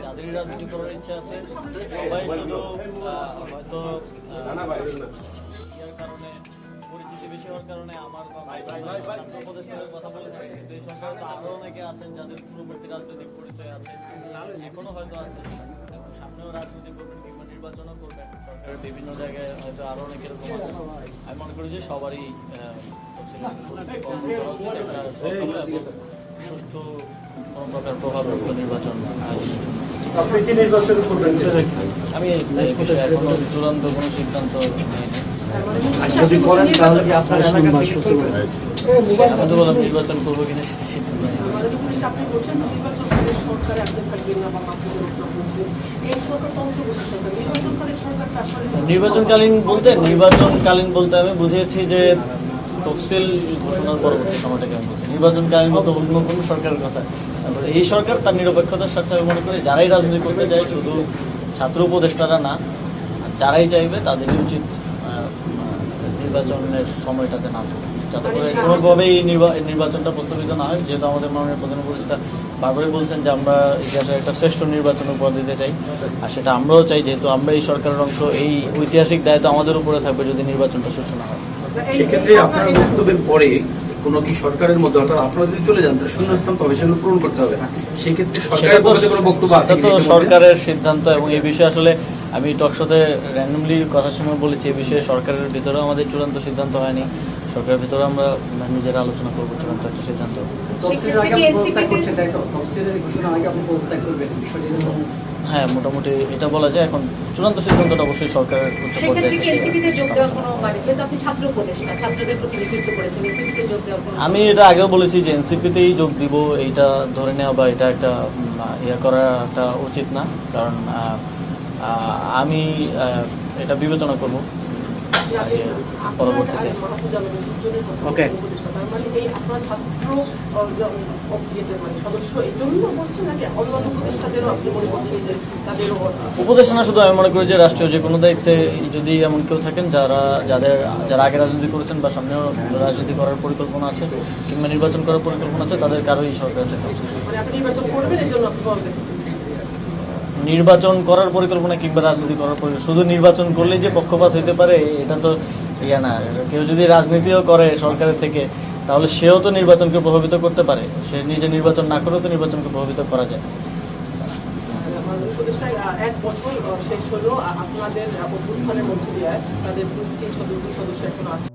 যাদেরই রাজনীতি করার ইচ্ছা আছে সবাই শুধু হয়তো ইয়ার কারণে পরিচিতি বেশি হওয়ার কারণে আমার উপদেষ্টাদের কথা বলে থাকে, কিন্তু এই সরকারে তো আরও অনেকে আছেন যাদের পূর্ববর্তী রাজনৈতিক পরিচয় আছে, এখনো হয়তো আছে, এবং সামনেও রাজনীতি করবেন কিংবা নির্বাচনও করবেন। সরকারের বিভিন্ন জায়গায় হয়তো আরও অনেক এরকম আছে। আমি মনে করি যে সবারই সুষ্ঠু কোনো প্রকার প্রভাবযুক্ত নির্বাচন আপনি কি নির্বাচন করবেন? আমি এই বিষয়ে এখনো চূড়ান্ত কোনো সিদ্ধান্ত নেইনি। যদি করেন তাহলে কি আপনার আমি তো বললাম নির্বাচন করবো কিনা সিদ্ধান্ত নেই। নির্বাচনকালীন বলতে আমি বুঝিয়েছি যে তফসিল ঘোষণার পরবর্তী সময়টাকে আমি বলছি। নির্বাচনকালীন বলতে অন্য কোনো সরকারের কথা। তারপরে এই সরকার তার নিরপেক্ষতার স্বার্থে আমি মনে করি যারাই রাজনীতি করতে যায় শুধু ছাত্র উপদেষ্টারা না, যারাই চাইবে তাদেরই উচিত নির্বাচনের সময়টাতে না থাকে, যাতে করে কোনোভাবেই নির্বাচনটা প্রস্তাবিত না হয়। যেহেতু আমাদের মাননীয় প্রধান উপদেষ্টা বারবারই বলছেন যে আমরা ইতিহাসের একটা শ্রেষ্ঠ নির্বাচন উপহার দিতে চাই, আর সেটা আমরাও চাই। যেহেতু আমরা এই সরকারের অংশ, এই ঐতিহাসিক দায়িত্ব আমাদের উপরে থাকবে যদি নির্বাচনটা সুষ্ঠু না হয়। সেক্ষেত্রে আপনার বক্তব্যের পরে কোনো কি সরকারের মধ্যে অর্থাৎ আপনারা যদি চলে যান তাহলে শূন্যস্থান পাবে, সেগুলো পূরণ করতে হবে। সেক্ষেত্রে সরকারের পক্ষ থেকে কোনো বক্তব্য আছে? সেটা তো সরকারের সিদ্ধান্ত, এবং এই বিষয়ে আসলে আমি টকশোতে র্যান্ডমলি কথার সময় বলেছি এই বিষয়ে সরকারের ভিতরেও আমাদের চূড়ান্ত সিদ্ধান্ত হয়নি। সরকারের ভিতরে আমরা নিজেরা আলোচনা করবো চূড়ান্ত একটা সিদ্ধান্ত। হ্যাঁ, মোটামুটি এটা বলা যায়। এখন চূড়ান্ত সিদ্ধান্তটা অবশ্যই সরকারের উচ্চ পর্যায়ে। আমি এটা আগেও বলেছি যে এনসিপিতেই যোগ দিব, এইটা ধরে নেওয়া বা এটা একটা ইয়ে করাটা উচিত না, কারণ আমি এটা বিবেচনা করব পরবর্তীতে। ওকে, উপদেষ্টা না শুধু, আমি মনে করি যে রাষ্ট্রীয় যে কোনো দায়িত্বে যদি এমন কেউ থাকেন যারা আগে রাজনীতি করেছেন বা সামনেও রাজনীতি করার পরিকল্পনা আছে কিংবা নির্বাচন করার পরিকল্পনা আছে, তাদের কারোই সরকার থেকে নির্বাচন করার পরিকল্পনা কিংবা রাজনীতি করার পরিকল্পনা, শুধু নির্বাচন করলেই যে পক্ষপাত হইতে পারে এটা তো ইয়া না। কেউ যদি রাজনীতিও করে সরকারের থেকে তাহলে সেও তো নির্বাচনকে প্রভাবিত করতে পারে, সে নিজে নির্বাচন না করেও তো নির্বাচনকে প্রভাবিত করা যায়। এক বছর শেষ হলো, আপনাদের অভ্যুত্থানের মধ্যে দিয়ে তাদের 2 সদস্য এখনো আছে,